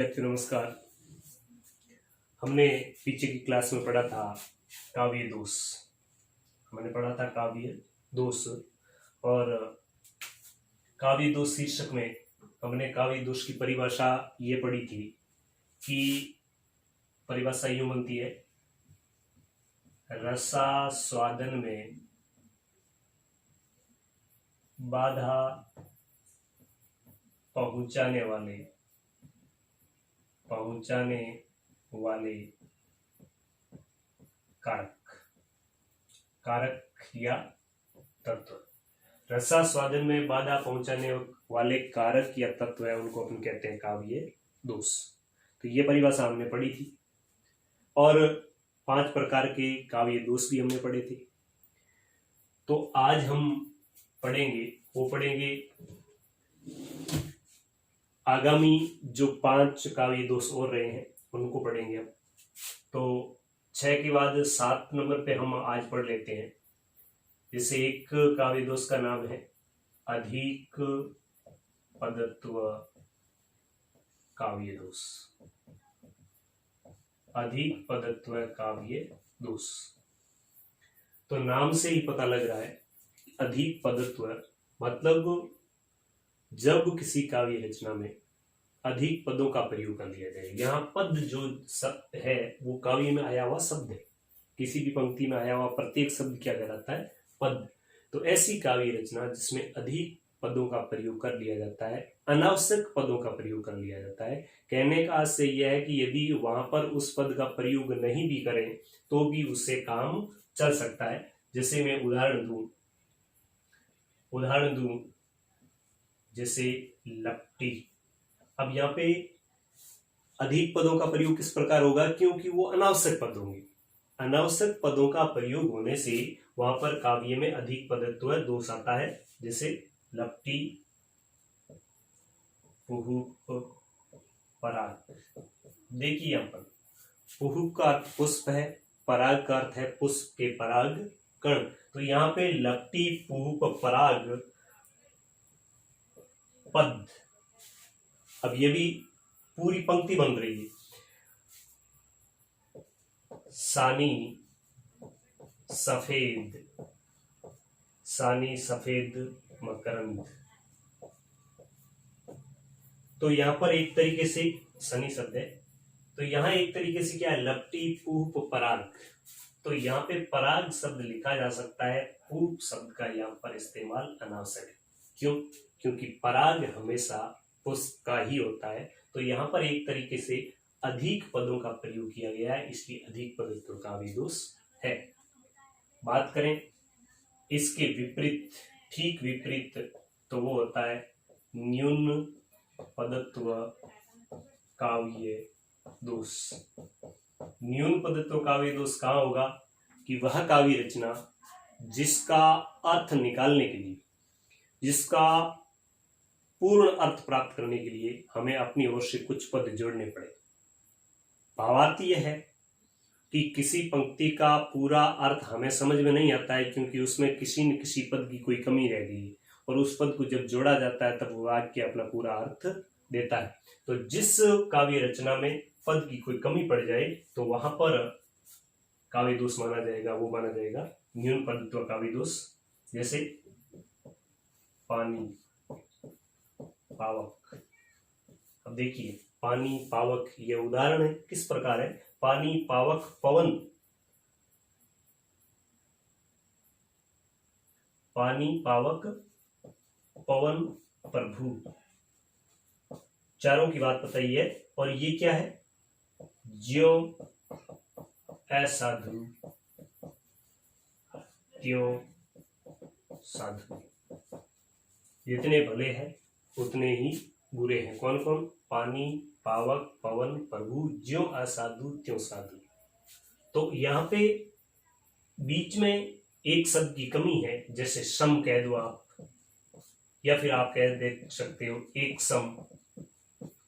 व्यक्ति नमस्कार। हमने पीछे की क्लास में पढ़ा था काव्य दोष। हमने पढ़ा था काव्य दोष और काव्य दोष शीर्षक में हमने काव्य दोष की परिभाषा ये पढ़ी थी कि परिभाषा यूं बनती है, रसास्वादन में बाधा पहुंचाने वाले कारक या तत्व। रसास्वादन में बाधा पहुंचाने वाले कारक या तत्व है, उनको अपन कहते हैं काव्य दोष। तो ये परिभाषा हमने पढ़ी थी और 5 प्रकार के काव्य दोष भी हमने पढ़े थे। तो आज हम पढ़ेंगे आगामी जो 5 काव्य दोष और रहे हैं उनको पढ़ेंगे हम। तो 6 के बाद 7 नंबर पे हम आज पढ़ लेते हैं। जैसे एक काव्य दोष का नाम है अधिक पदत्व काव्य दोष। अधिक पदत्व काव्य दोष, तो नाम से ही पता लग रहा है अधिक पदत्व मतलब जब किसी काव्य रचना में अधिक पदों का प्रयोग कर लिया जाए। यहाँ पद जो शब्द है वो काव्य में आया हुआ शब्द है। किसी भी पंक्ति में आया हुआ प्रत्येक शब्द क्या कहलाता है? पद। तो ऐसी काव्य रचना जिसमें अधिक पदों का प्रयोग कर लिया जाता है, अनावश्यक पदों का प्रयोग कर लिया जाता है। कहने का आशय यह है कि यदि वहां पर उस पद का प्रयोग नहीं भी करें तो भी उससे काम चल सकता है। जैसे मैं उदाहरण दूं जैसे लपटी। अब यहाँ पे अधिक पदों का प्रयोग किस प्रकार होगा? क्योंकि वो अनावश्यक पद होंगे। अनावश्यक पदों का प्रयोग होने से वहां पर काव्य में अधिक पदत्व दोष आता है। जैसे लपटी, पुहुप, पराग। देखिए यहाँ पर पुहुप का अर्थ पुष्प है, पराग का अर्थ है पुष्प के पराग कण। तो यहाँ पे लपटी, पुहुप, पराग पद। अब ये भी पूरी पंक्ति बन रही है। सानी सफेद मकरंद। तो यहां पर एक तरीके से सनी शब्द है, तो यहां एक तरीके से क्या है? लपटी, पुष्प, पराग। तो यहाँ पे पराग शब्द लिखा जा सकता है, पुष्प शब्द का यहाँ पर इस्तेमाल अनावश्यक है। क्यों? क्योंकि पराग हमेशा पुष्प का ही होता है। तो यहाँ पर एक तरीके से अधिक पदों का प्रयोग किया गया है, इसलिए अधिक पदत्व काव्य दोष है। बात करें इसके विपरीत, ठीक विपरीत, तो वो होता है न्यून पदत्व काव्य दोष। न्यून पदत्व काव्य दोष कहाँ होगा? कि वह काव्य रचना जिसका अर्थ निकालने के लिए, जिसका पूर्ण अर्थ प्राप्त करने के लिए हमें अपनी ओर से कुछ पद जोड़ने पड़े। भावार्थ यह है कि किसी पंक्ति का पूरा अर्थ हमें समझ में नहीं आता है, क्योंकि उसमें किसी न किसी पद की कोई कमी रह गई, और उस पद को जब जोड़ा जाता है तब वो वाक्य अपना पूरा अर्थ देता है। तो जिस काव्य रचना में पद की कोई कमी पड़ जाए तो वहां पर काव्य दोष माना जाएगा, वो माना जाएगा न्यून पदत्व काव्य दोष। जैसे पानी, पावक। अब देखिए पानी, पावक, ये उदाहरण है। किस प्रकार है? पानी, पावक, पवन। पानी, पावक, पवन, प्रभु। चारों की बात बताइए। और ये क्या है? ज्यो असाधु, त्यों साधु। जितने भले हैं उतने ही बुरे हैं। कौन कौन? पानी, पावक, पवन, प्रभु, ज्यों असाधु त्यों साधु। तो यहाँ पे बीच में एक शब्द की कमी है, जैसे सम कह दो आप, या फिर आप कह दे सकते हो एक सम,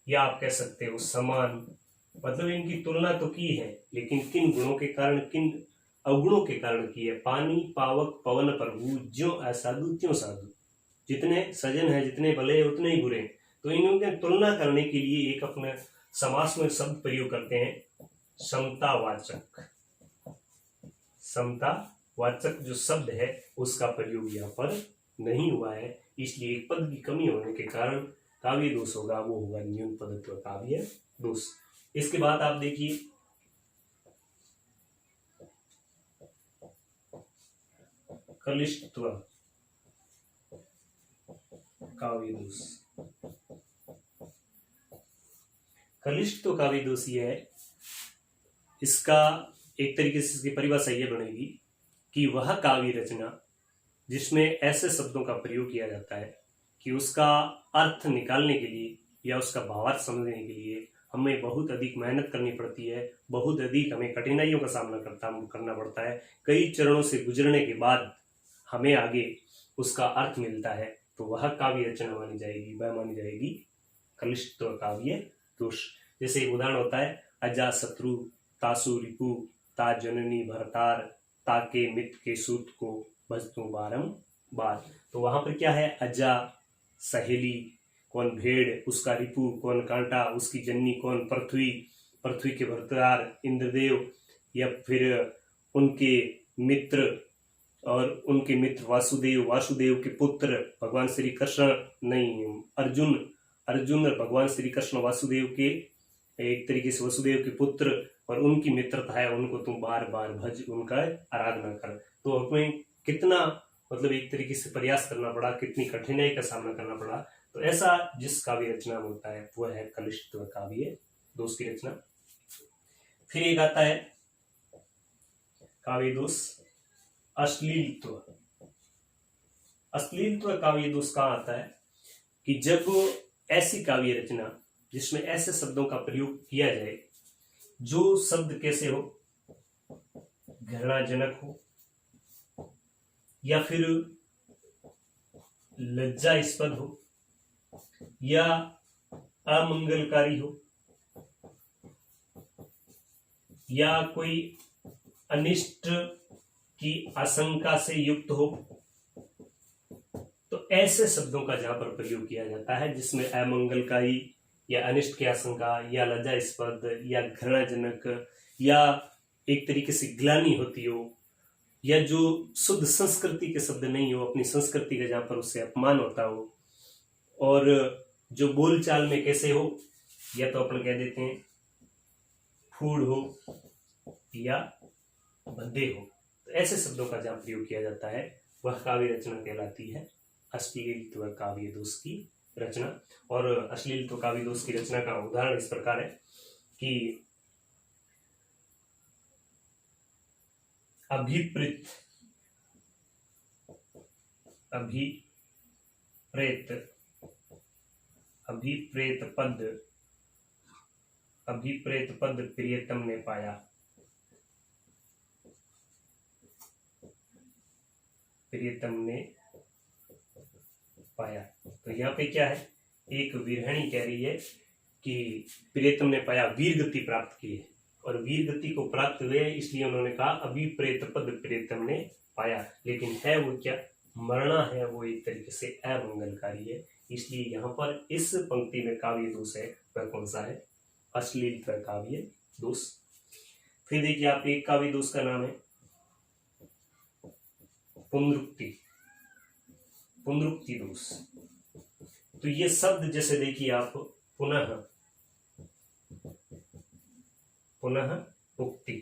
या आप कह सकते हो समान। मतलब इनकी तुलना तो की है, लेकिन किन गुणों के कारण, किन अवगुणों के कारण की है? पानी, पावक, पवन, प्रभु, ज्यों असाधु त्यों साधु। जितने सजन है, जितने भले उतने ही बुरे। तो इनकी तुलना करने के लिए एक अपने समास में शब्द प्रयोग करते हैं समतावाचक। समतावाचक जो शब्द है उसका प्रयोग यहाँ पर नहीं हुआ है, इसलिए एक पद की कमी होने के कारण काव्य दोष होगा, वो होगा न्यून पदत्व काव्य दोष। इसके बाद आप देखिए कलिष्टत्व काव्य दोष। कलिष्टत्व काव्य दोष ये है, इसका एक तरीके से इसकी परिभाषा ये बनेगी कि वह काव्य रचना जिसमें ऐसे शब्दों का प्रयोग किया जाता है कि उसका अर्थ निकालने के लिए या उसका भावार्थ समझने के लिए हमें बहुत अधिक मेहनत करनी पड़ती है, बहुत अधिक हमें कठिनाइयों का सामना करना पड़ता है, कई चरणों से गुजरने के बाद हमें आगे उसका अर्थ मिलता है, तो वह काव्य रचना मानी जाएगी, वह मानी जाएगी कलिष्टत्व काव्य दोष। जैसे एक उदाहरण होता है अजाशत्रु तासु रिपु ता जननी भरतार ताके मित के सूत को भजतु बारंबार। तो वहां पर क्या है, अजा सहेली कौन भेड़, उसका रिपु कौन कांटा, उसकी जननी कौन पृथ्वी, पृथ्वी के भरतार इंद्रदेव, या फिर उनके मित्र और उनके मित्र वासुदेव, वासुदेव के पुत्र भगवान श्री कृष्ण नहीं अर्जुन, अर्जुन भगवान श्री कृष्ण वासुदेव के एक तरीके से वसुदेव के पुत्र, और उनकी मित्रता है, उनको तुम बार बार भज, उनका आराधना कर। तो हमें कितना मतलब एक तरीके से प्रयास करना पड़ा, कितनी कठिनाई का सामना करना पड़ा। तो ऐसा जिस काव्य रचना में होता है वो है कलिष्टत्व काव्य दोष की रचना। फिर एक आता है काव्य दोष अश्लीलत्व। अश्लीलत्व काव्य दोष कहाँ आता है कि जब ऐसी काव्य रचना जिसमें ऐसे शब्दों का प्रयोग किया जाए जो शब्द कैसे हो, घृणाजनक हो या फिर लज्जास्पद हो या अमंगलकारी हो या कोई अनिष्ट की आशंका से युक्त हो, तो ऐसे शब्दों का जहां पर प्रयोग किया जाता है जिसमें अमंगलकारी या अनिष्ट की आशंका या लज्जास्पद या घृणाजनक या एक तरीके से ग्लानि होती हो, या जो शुद्ध संस्कृति के शब्द नहीं हो, अपनी संस्कृति का जहां पर उससे अपमान होता हो, और जो बोलचाल में कैसे हो, या तो अपन कह देते हैं फूड हो या भद्दे हो, तो ऐसे शब्दों का जहां प्रयोग किया जाता है वह काव्य रचना कहलाती है अश्लीलत्व काव्य दोष की रचना। और अश्लीलत्व काव्य दोष की रचना का उदाहरण इस प्रकार है कि अभिप्रेत पद प्रियतम ने पाया, प्रियतम ने पाया। तो यहाँ पे क्या है, एक वीरहणी कह रही है कि प्रियतम ने पाया, वीर गति प्राप्त की है, और वीर गति को प्राप्त हुए इसलिए उन्होंने कहा अभिप्रेत पद प्रियतम ने पाया। लेकिन है वो क्या, मरना है वो एक तरीके से अमंगलकारी है, इसलिए यहाँ पर इस पंक्ति में काव्य दोष है वह कौन सा है, अश्लीलत्व काव्य दोष। फिर देखिए आप एक काव्य दोष का नाम है पुनरुक्ति दोष। तो ये शब्द जैसे देखिए आप पुनः उक्ति,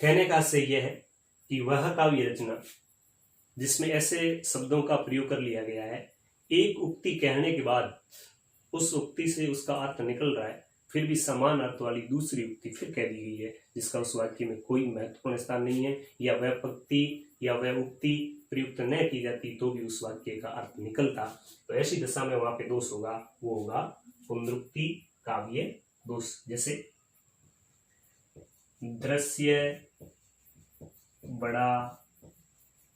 कहने का आशय यह है कि वह काव्य रचना जिसमें ऐसे शब्दों का प्रयोग कर लिया गया है, एक उक्ति कहने के बाद उस उक्ति से उसका अर्थ निकल रहा है, फिर भी समान अर्थ वाली दूसरी उक्ति फिर कह दी गई है जिसका उस वाक्य में कोई महत्वपूर्ण स्थान नहीं है, या वह पंक्ति या वह उक्ति प्रयुक्त न की जाती तो भी उस वाक्य का अर्थ निकलता, तो ऐसी दशा में वहां पे दोष होगा, वो होगा पुनरुक्ति काव्य दोष। जैसे दृश्य बड़ा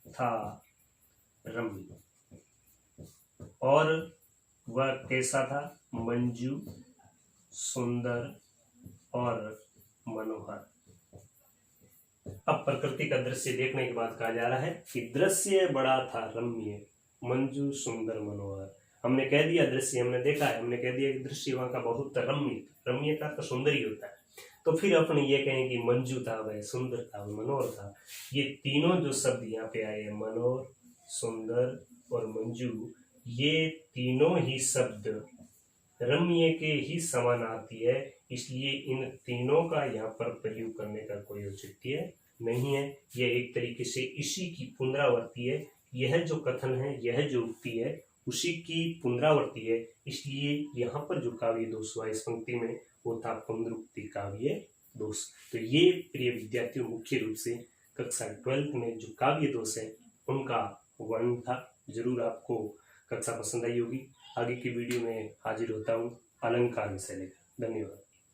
था रम्य, और वह कैसा था, मंजू सुंदर और मनोहर। अब प्रकृति का दृश्य देखने के बाद कहा जा रहा है कि दृश्य बड़ा था रम्य, मंजू सुंदर मनोहर। हमने कह दिया दृश्य, हमने देखा है, हमने कह दिया कि दृश्य वहां का बहुत रम्य, रम्य का तो सुंदर ही होता है। तो फिर अपने ये कहें कि मंजू था, वह सुंदर था, मनोहर था। ये तीनों जो शब्द यहाँ पे आए हैं, मनोहर, सुंदर और मंजू, ये तीनों ही शब्द रम्य के ही समानार्थी है, इसलिए इन तीनों का यहाँ पर प्रयोग करने का कोई औचित्य नहीं है। यह एक तरीके से इसी की पुनरावृत्ति है। यह जो कथन है, यह जो उक्ति है, उसी की पुनरावृत्ति है। इसलिए यहाँ पर जो काव्य दोष हुआ इस पंक्ति में, वो था पुनरुक्ति काव्य दोष। तो ये प्रिय विद्यार्थियों मुख्य रूप से कक्षा 12th में जो काव्य दोष है उनका वर्णन था। जरूर आपको कक्षा पसंद आई होगी। आगे की वीडियो में हाजिर होता हूँ अलंकार विषय लेकर। धन्यवाद।